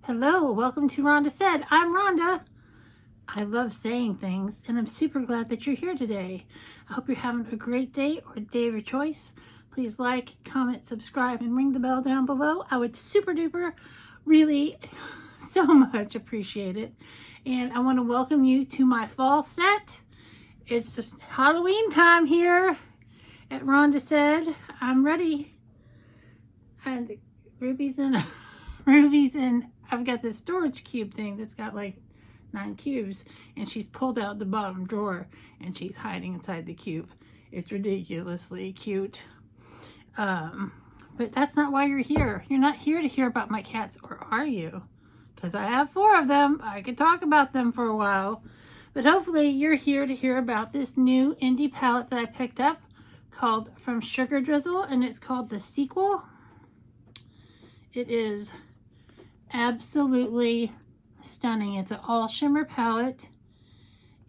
Hello, welcome to Rhonda Said. I'm Rhonda. I love saying things, and I'm super glad that you're here today. I hope you're having a great day or day of your choice. Please like, comment, subscribe, and ring the bell down below. I would super duper really so much appreciate it. And I want to welcome you to my fall set. It's just Halloween time here at Rhonda Said. I'm ready. And Ruby's in I've got this storage cube thing that's got like 9 cubes, and she's pulled out the bottom drawer and she's hiding inside the cube. It's ridiculously cute. But that's not why you're here. You're not here to hear about my cats, or are you? Because I have 4 of them. I could talk about them for a while. But hopefully you're here to hear about this new indie palette that I picked up called from Sugar Drizzle, and it's called The Sequel. It is absolutely stunning. It's an all shimmer palette,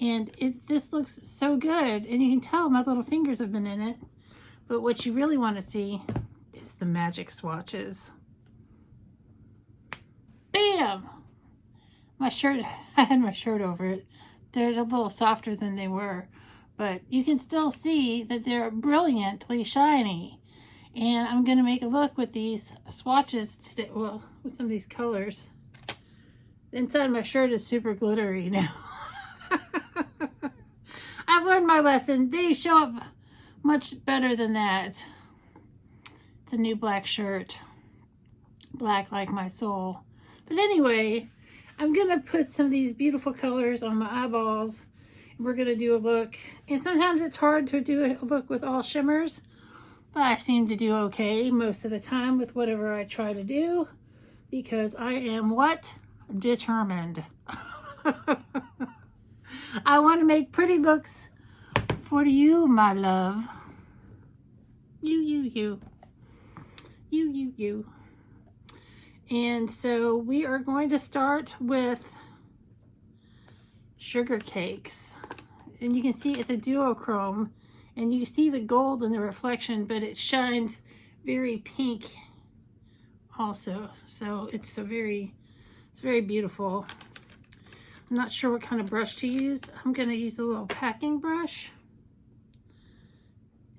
and this looks so good, and you can tell my little fingers have been in it. But what you really want to see is the magic swatches. Bam! My shirt, I had my shirt over it. They're a little softer than they were, but you can still see that they're brilliantly shiny. And I'm going to make a look with these swatches today, well, with some of these colors. The inside of my shirt is super glittery now. I've learned my lesson. They show up much better than that. It's a new black shirt. Black like my soul. But anyway, I'm going to put some of these beautiful colors on my eyeballs. We're going to do a look. And sometimes it's hard to do a look with all shimmers. But I seem to do okay most of the time with whatever I try to do, because I am what? Determined. I want to make pretty looks for you, my love. You. And so we are going to start with sugar cakes. And you can see it's a duochrome. And you see the gold in the reflection, but it shines very pink also. So it's very beautiful. I'm not sure what kind of brush to use. I'm going to use a little packing brush.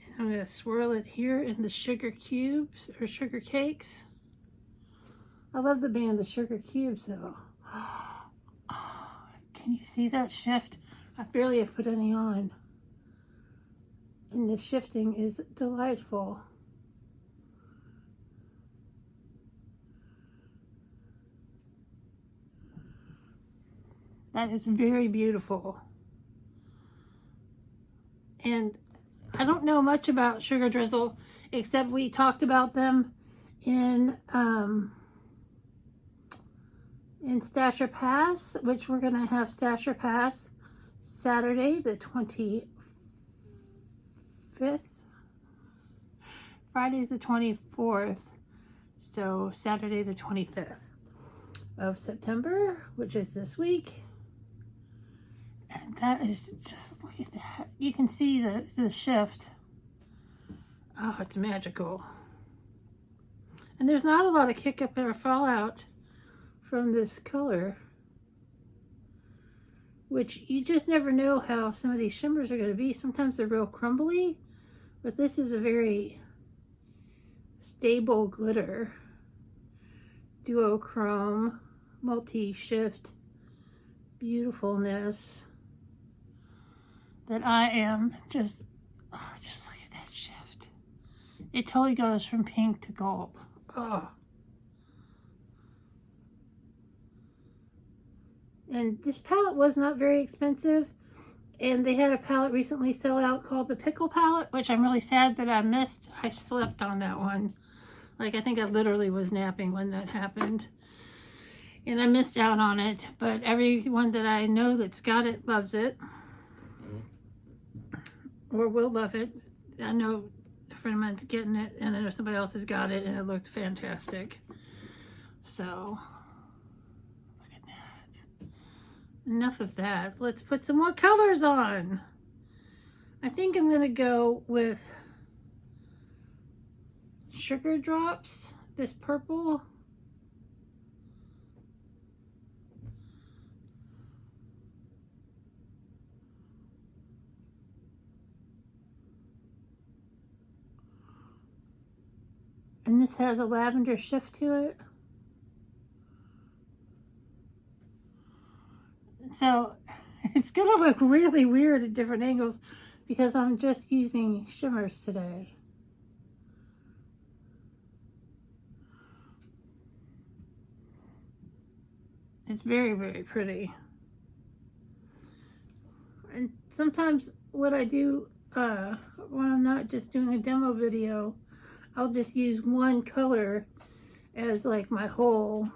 And I'm going to swirl it here in the sugar cubes or sugar cakes. I love the band, the sugar cubes, though. Can you see that shift? I barely have put any on. And the shifting is delightful. That is very beautiful. And I don't know much about Sugar Drizzle, except we talked about them in Stasher Pass, which we're going to have Stasher Pass Saturday the 25th. Friday's the 24th, so Saturday the 25th of September, which is this week. And that is just, look at that. You can see the shift. Oh, it's magical. And there's not a lot of kick up or fallout from this color, which you just never know how some of these shimmers are going to be. Sometimes they're real crumbly, but this is a very stable glitter. Duochrome, multi-shift beautifulness that I am just look at that shift. It totally goes from pink to gold. Oh. And this palette was not very expensive. And they had a palette recently sell out called the Pickle palette, which I'm really sad that I missed. I slept on that one. Like, I think I literally was napping when that happened. And I missed out on it. But everyone that I know that's got it loves it. Or will love it. I know a friend of mine's getting it, and I know somebody else has got it, and it looked fantastic. So, look at that. Enough of that. Let's put some more colors on. I think I'm going to go with Sugar Drops, this purple. And this has a lavender shift to it. So it's gonna look really weird at different angles because I'm just using shimmers today. It's very, very pretty. And sometimes what I do when I'm not just doing a demo video, I'll just use one color as like my whole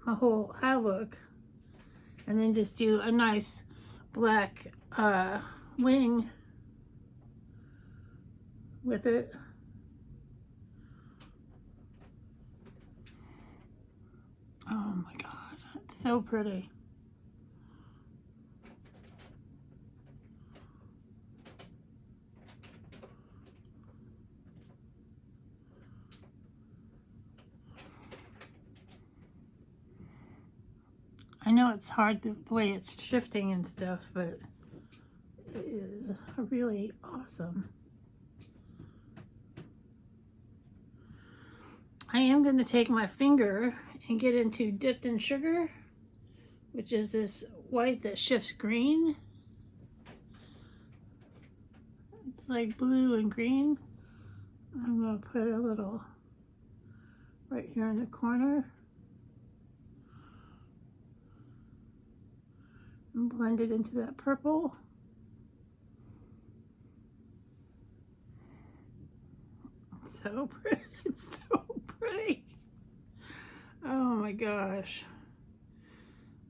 eye look, and then just do a nice black wing with it. Oh my God, it's so pretty. I know it's hard the way it's shifting and stuff, but it is really awesome. I am going to take my finger and get into Dipped in Sugar, which is this white that shifts green. It's like blue and green. I'm going to put a little right here in the corner and blend it into that purple. It's so pretty. It's so pretty. Oh my gosh.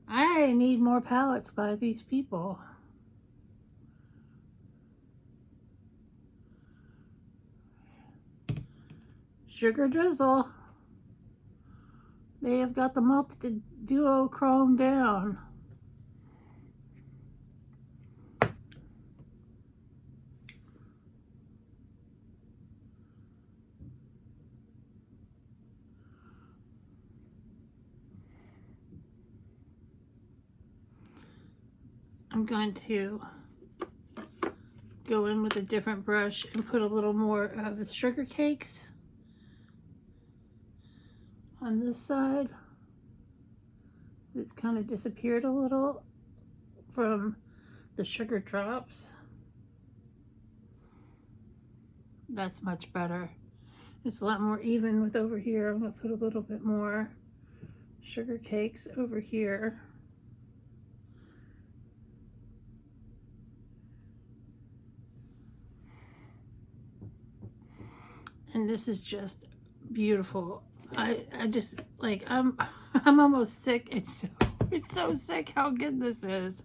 I need more palettes by these people. Sugar Drizzle. They have got the multi-duochrome down. I'm going to go in with a different brush and put a little more of the sugar cakes on this side. It's kind of disappeared a little from the sugar drops. That's much better. It's a lot more even with over here. I'm going to put a little bit more sugar cakes over here. And this is just beautiful. I just like I'm almost sick. It's so sick how good this is.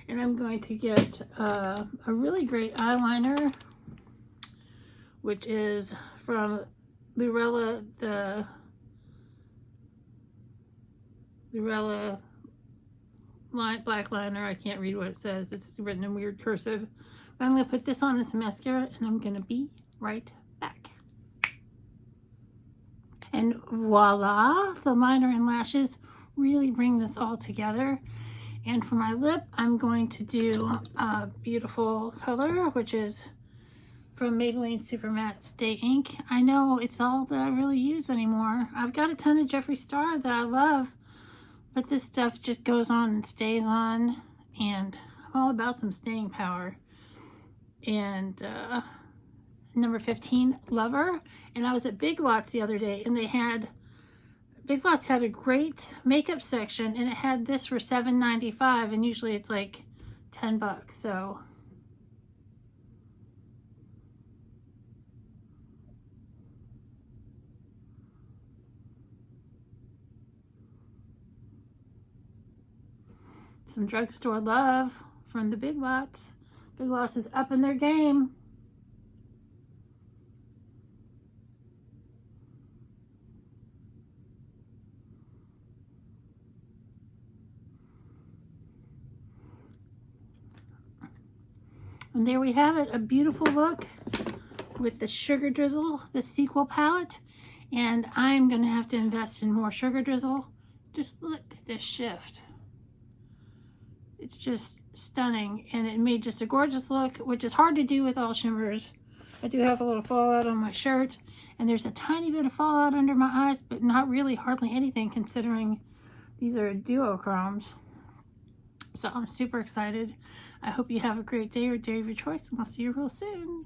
And I'm going to get a really great eyeliner, which is from Lurella, the Lurella black liner. I can't read what it says. It's written in weird cursive. But I'm going to put this on as mascara, and I'm going to be right back. And voila, the liner and lashes really bring this all together. And for my lip, I'm going to do a beautiful color, which is from Maybelline Super Matte Stay Ink. I know it's all that I really use anymore. I've got a ton of Jeffree Star that I love, but this stuff just goes on and stays on, and I'm all about some staying power. And number 15, Lover. And I was at Big Lots the other day, and Big Lots had a great makeup section, and it had this for $7.95, and usually it's like $10, so. Some drugstore love from the Big Lots. Big Lots is up in their game. And there we have it, a beautiful look with the Sugar Drizzle, the sequel palette. And I'm gonna have to invest in more Sugar Drizzle. Just look at this shift. It's just stunning, and it made just a gorgeous look, which is hard to do with all shimmers. I do have a little fallout on my shirt, and there's a tiny bit of fallout under my eyes, but not really hardly anything considering these are duochromes. So I'm super excited. I hope you have a great day or day of your choice, and I'll see you real soon.